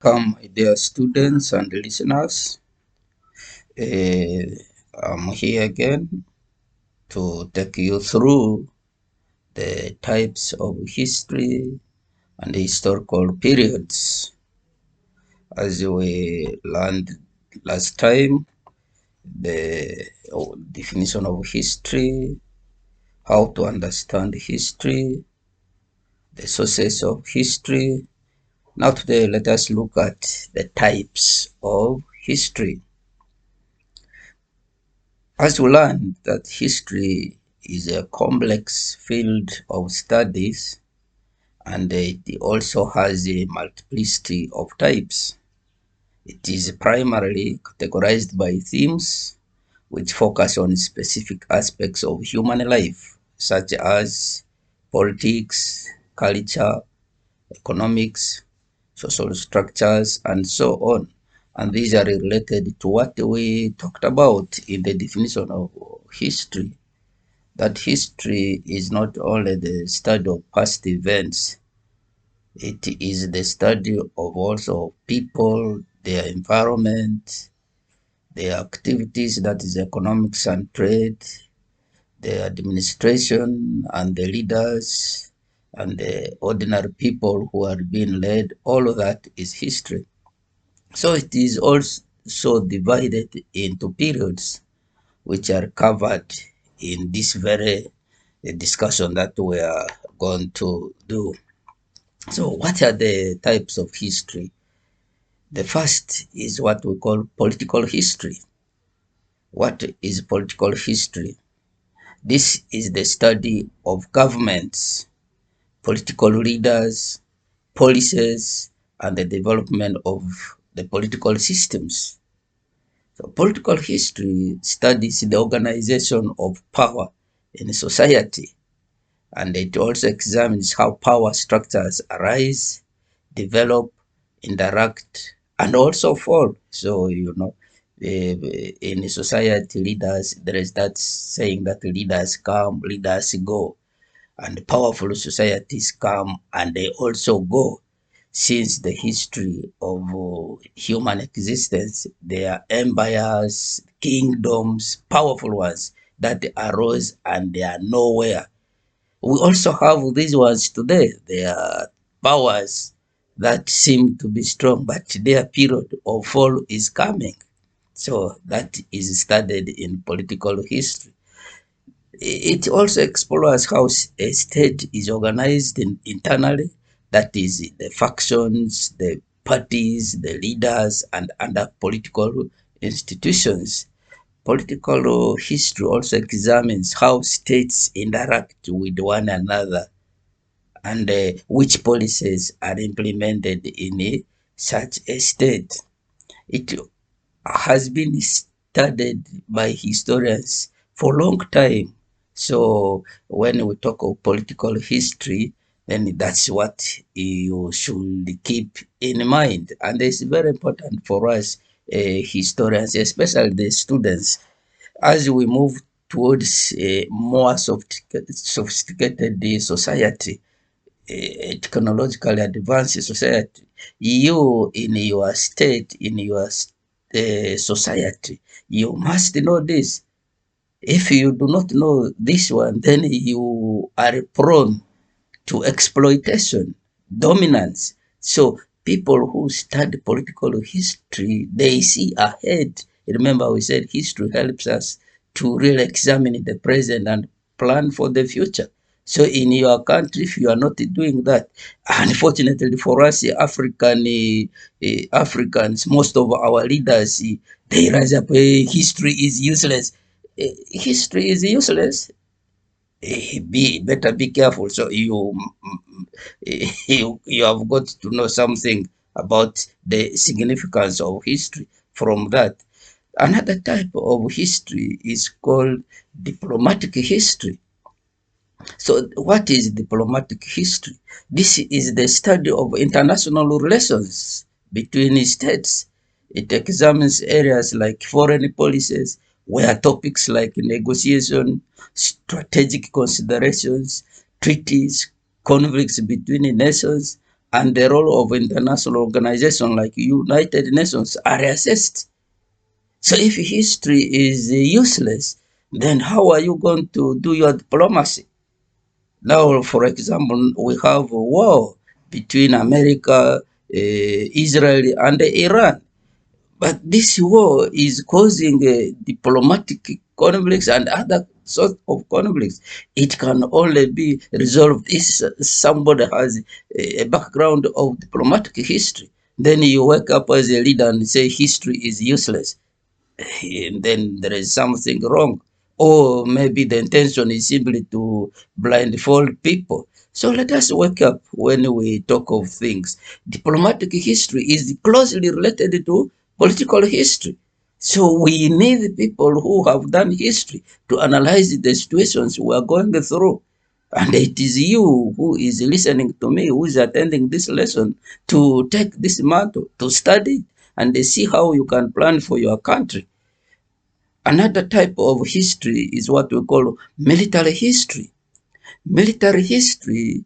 Welcome, dear students and listeners. Eh, I'm here again to take you through the types of history and historical periods. As we learned last time, the definition of history, how to understand history, the sources of history. Now, today, let us look at the types of history. As we learned that history is a complex field of studies and it also has a multiplicity of types. It is primarily categorized by themes which focus on specific aspects of human life, such as politics, culture, economics, social structures, and so on. And these are related to what we talked about in the definition of history. That history is not only the study of past events, it is the study of also people, their environment, their activities, that is economics and trade, the administration and the leaders and the ordinary people who are being led. All of that is history. So it is also divided into periods which are covered in this very discussion that we are going to do. So what are the types of history? The first is what we call political history. What is political history? This is the study of governments, political leaders, policies, and the development of the political systems. So political history studies the organization of power in society, and it also examines how power structures arise, develop, interact, and also fall. So, in society, leaders, there is that saying that leaders come, leaders go, and powerful societies come and they also go. Since the history of human existence, there are empires, kingdoms, powerful ones that arose and they are nowhere. We also have these ones today. They are powers that seem to be strong, but their period of fall is coming. So that is studied in political history. It also explores how a state is organized internally, that is, the factions, the parties, the leaders, and other political institutions. Political history also examines how states interact with one another and which policies are implemented in such a state. It has been studied by historians for a long time. So when we talk of political history, then that's what you should keep in mind. And it's very important for us historians, especially the students, as we move towards a more sophisticated society, a technologically advanced society. You, in your state, in your society, you must know this. If you do not know this one, then you are prone to exploitation, dominance. So people who study political history, they see ahead. Remember, we said history helps us to really examine the present and plan for the future. So in your country, if you are not doing that, unfortunately for us Africans, most of our leaders, they rise up, history is useless. History is useless. Be careful. So you have got to know something about the significance of history from that. Another type of history is called diplomatic history. So what is diplomatic history? This is the study of international relations between states. It examines areas like foreign policies, where topics like negotiation, strategic considerations, treaties, conflicts between nations, and the role of international organizations like United Nations are assessed. So if history is useless, then how are you going to do your diplomacy? Now, for example, we have a war between America, Israel, and Iran. But this war is causing diplomatic conflicts and other sorts of conflicts. It can only be resolved if somebody has a background of diplomatic history. Then you wake up as a leader and say history is useless. And then there is something wrong. Or maybe the intention is simply to blindfold people. So let us wake up when we talk of things. Diplomatic history is closely related to political history. So we need people who have done history to analyze the situations we are going through. And it is you who is listening to me, who is attending this lesson, to take this matter, to study and see how you can plan for your country. Another type of history is what we call military history. Military history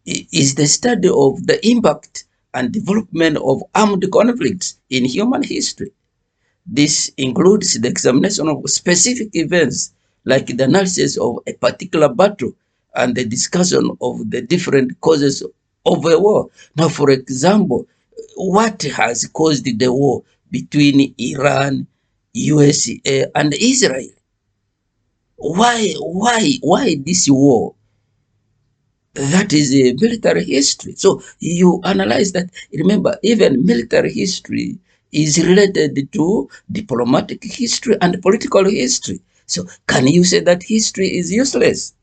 is the study of the impact and development of armed conflicts in human history. This includes the examination of specific events, like the analysis of a particular battle and the discussion of the different causes of a war. Now, for example, what has caused the war between Iran, USA, and Israel? Why this war? That is a military history. So you analyze that. Remember, even military history is related to diplomatic history and political history. So can you say that history is useless?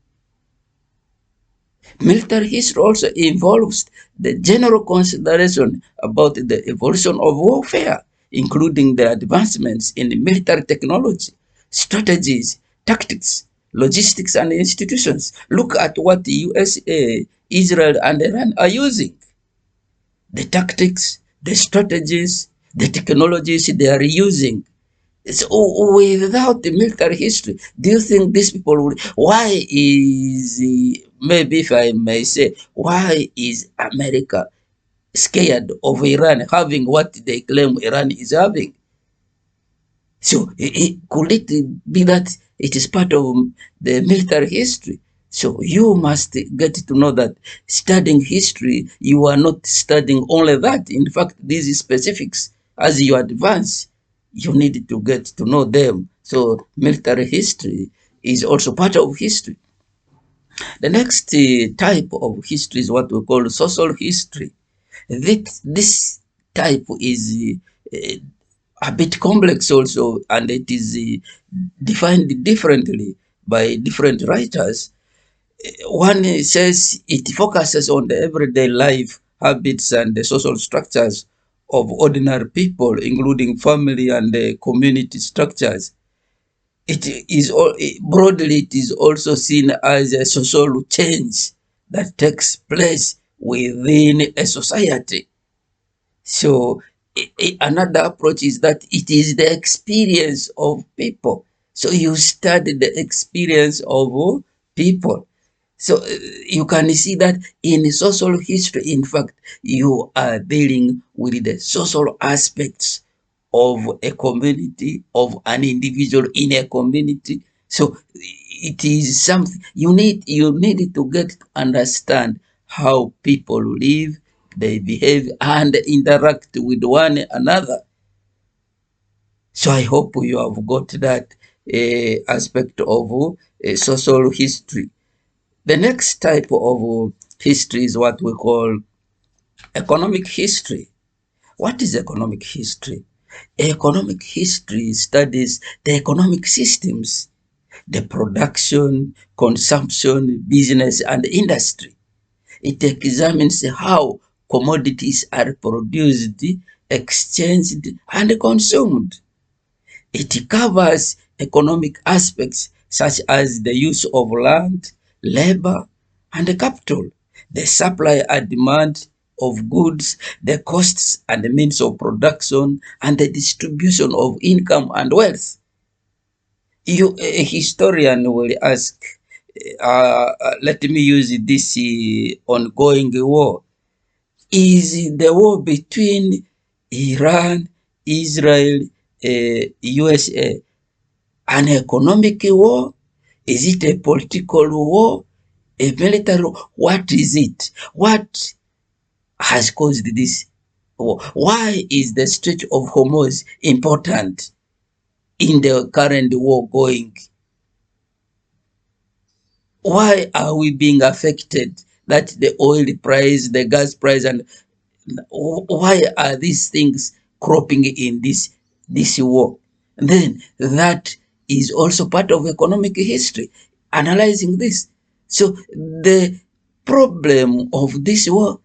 Military history also involves the general consideration about the evolution of warfare, including the advancements in military technology, strategies, tactics, logistics, and institutions. Look at what the USA, Israel, and Iran are using. The tactics, the strategies, the technologies they are using. So without the military history, do you think these people would? Why is maybe if I may say, why is America scared of Iran having what they claim Iran is having? So could it be that it is part of the military history? So you must get to know that studying history, you are not studying only that. In fact, these specifics, as you advance, you need to get to know them. So military history is also part of history. The next type of history is what we call social history. This type is a bit complex also, and it is defined differently by different writers. One says it focuses on the everyday life, habits, and the social structures of ordinary people, including family and community structures. It is broadly, it is also seen as a social change that takes place within a society. So another approach is that it is the experience of people. So you study the experience of people. So you can see that in social history, in fact, you are dealing with the social aspects of a community, of an individual in a community. So it is something you need to get to understand how people live, they behave and interact with one another. So I hope you have got that aspect of social history. The next type of history is what we call economic history. What is economic history? Economic history studies the economic systems, the production, consumption, business, and industry. It examines how commodities are produced, exchanged, and consumed. It covers economic aspects such as the use of land, labor, and capital, the supply and demand of goods, the costs and the means of production, and the distribution of income and wealth. A historian will ask, let me use this ongoing war. Is the war between Iran, Israel, USA an economic war? Is it a political war? A military war? What is it? What has caused this war? Why is the Strait of Hormuz important in the current war going? Why are we being affected? That the oil price, the gas price, and why are these things cropping in this war? And then that is also part of economic history, analyzing this. So the problem of this war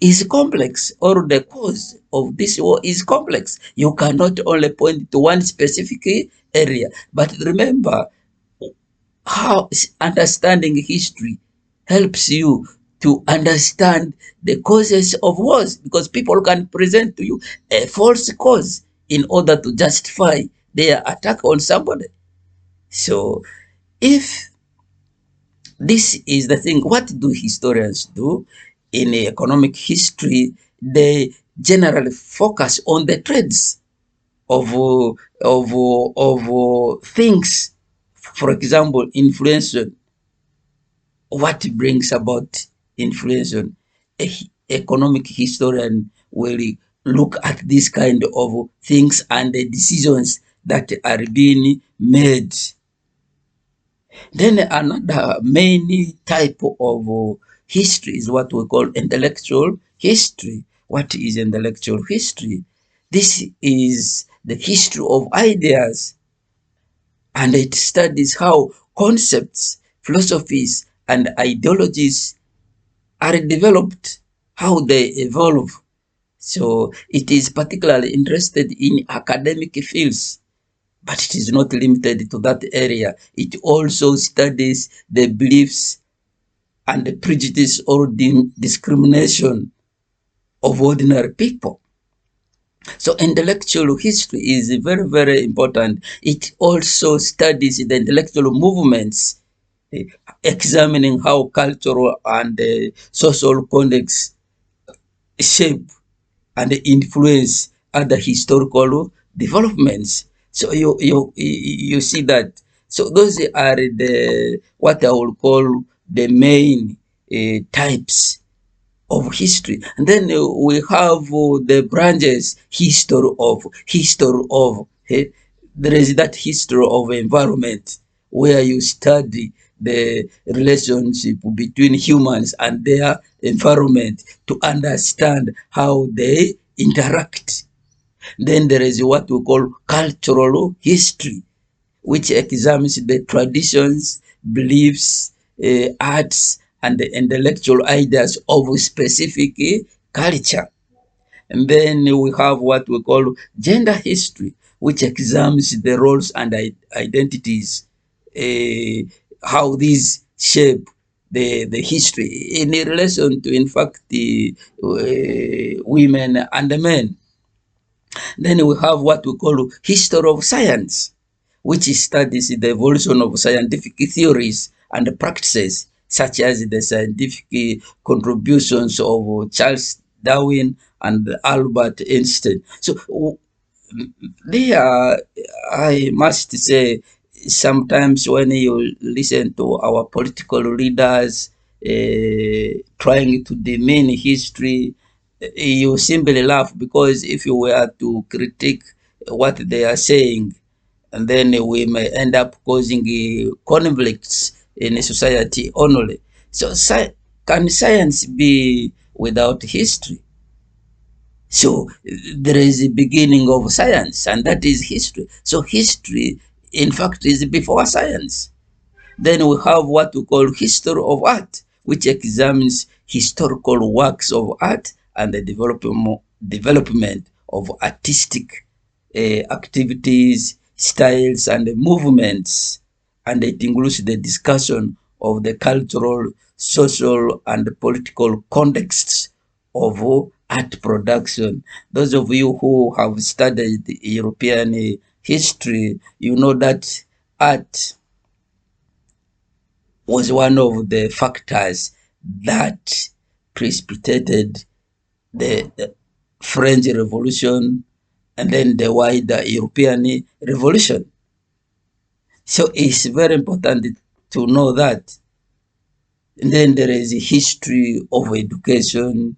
is complex, or the cause of this war is complex. You cannot only point to one specific area, but remember how understanding history helps you to understand the causes of wars, because people can present to you a false cause in order to justify their attack on somebody. So if this is the thing, what do historians do in economic history? They generally focus on the trends of things. For example, inflation. What brings about inflation? A economic historian will look at this kind of things and the decisions that are being made. Then another main type of history is what we call intellectual history. What is intellectual history? This is the history of ideas, and it studies how concepts, philosophies, and ideologies are developed, how they evolve. So it is particularly interested in academic fields, but it is not limited to that area. It also studies the beliefs and the prejudice or discrimination of ordinary people. So intellectual history is very, very important. It also studies the intellectual movements, eh, examining how cultural and social contexts shape and influence other historical developments. So you see that. So those are the what I will call the main types of history. And then we have the branches, history of. There is that history of environment, where you study the relationship between humans and their environment to understand how they interact. Then there is what we call cultural history, which examines the traditions, beliefs, arts, and the intellectual ideas of a specific culture. And then we have what we call gender history, which examines the roles and identities, how these shape the history in relation to, in fact, the women and the men. Then we have what we call history of science, which studies the evolution of scientific theories and practices, such as the scientific contributions of Charles Darwin and Albert Einstein. So there, I must say, sometimes when you listen to our political leaders trying to demean history, you simply laugh, because if you were to critique what they are saying, and then we may end up causing conflicts in a society only. So can science be without history? So there is a beginning of science, and that is history. So history, in fact, is before science. Then we have what we call history of art, which examines historical works of art and the development of artistic activities, styles, and movements. And it includes the discussion of the cultural, social, and political contexts of art production. Those of you who have studied European history, you know that art was one of the factors that precipitated the French Revolution, and then the wider European Revolution. So it's very important to know that. And then there is a history of education,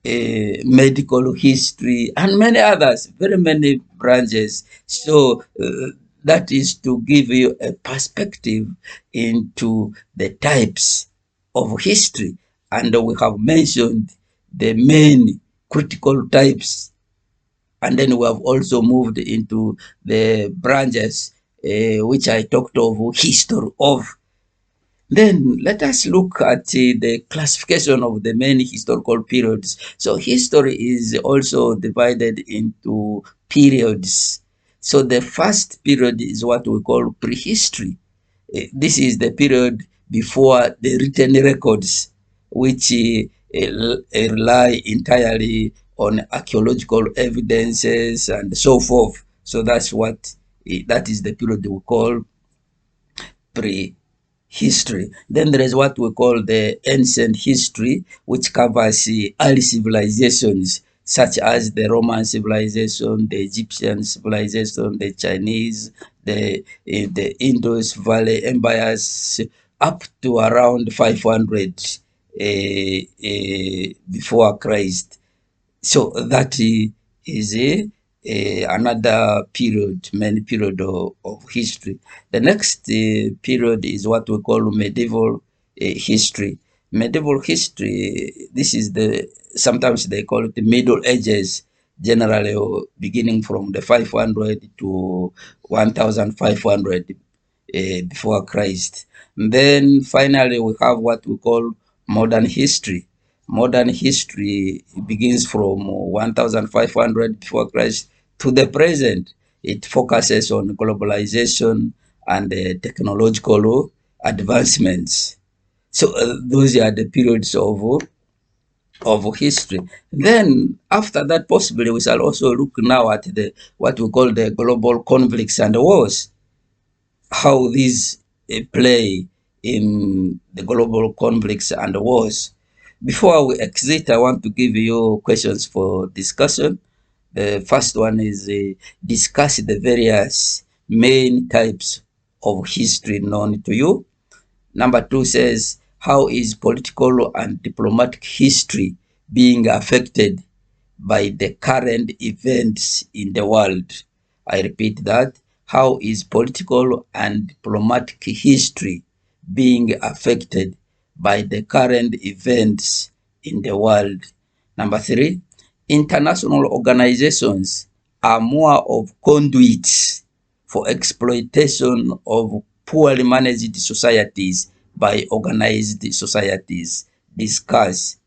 medical history, and many others, very many branches. So that is to give you a perspective into the types of history. And we have mentioned the main critical types. And then we have also moved into the branches, which I talked of history of. Then let us look at the classification of the main historical periods. So history is also divided into periods. So the first period is what we call prehistory. This is the period before the written records, which rely entirely on archaeological evidences and so forth. So that's what that is the period we call prehistory. Then there is what we call the ancient history, which covers early civilizations such as the Roman civilization, the Egyptian civilization, the Chinese, the Indus Valley empires, up to around 500 before Christ. So that is another period, many period of history. The next period is what we call medieval history. Medieval history, this is the, sometimes they call it the Middle Ages, generally beginning from the 500 to 1500 before Christ. And then finally we have what we call modern history. Modern history begins from 1500 before Christ to the present. It focuses on globalization and technological advancements. So those are the periods of history. Then after that, possibly we shall also look now at the what we call the global conflicts and wars, how these play in the global conflicts and wars. Before we exit, I want to give you questions for discussion. The first one is discuss the various main types of history known to you. Number two says, how is political and diplomatic history being affected by the current events in the world? I repeat that. How is political and diplomatic history being affected by the current events in the world? Number three, international organizations are more of conduits for exploitation of poorly managed societies by organized societies. Discuss.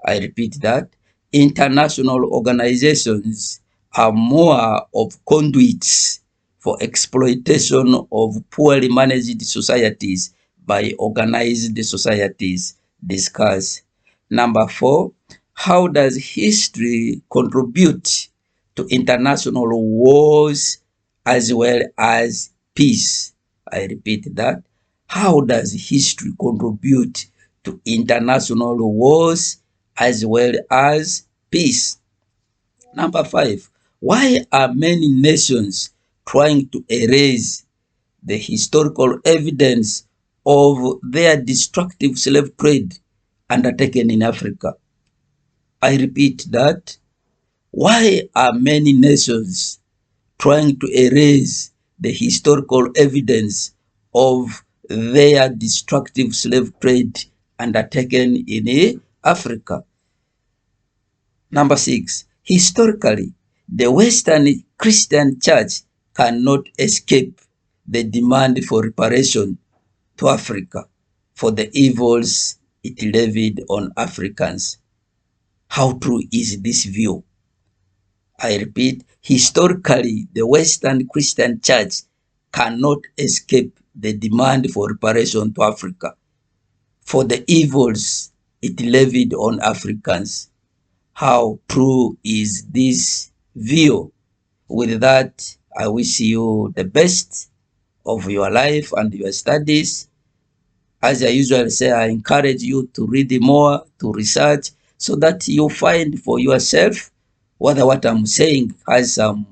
I repeat that. International organizations are more of conduits for exploitation of poorly managed societies by organized societies. Discuss. Number four, how does history contribute to international wars as well as peace? I repeat that. How does history contribute to international wars as well as peace? Number five, why are many nations trying to erase the historical evidence of their destructive slave trade undertaken in Africa? I repeat that. Why are many nations trying to erase the historical evidence of their destructive slave trade undertaken in Africa? Number six, historically, the Western Christian Church cannot escape the demand for reparation to Africa for the evils it levied on Africans. How true is this view? I repeat, historically, the Western Christian Church cannot escape the demand for reparation to Africa for the evils it levied on Africans. How true is this view? With that, I wish you the best of your life and your studies. As I usually say, I encourage you to read more, to research, so that you find for yourself whether what I'm saying has some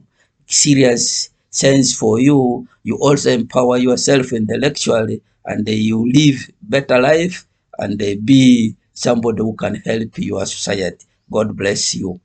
serious sense for you. You also empower yourself intellectually, and you live better life, and be somebody who can help your society. God bless you.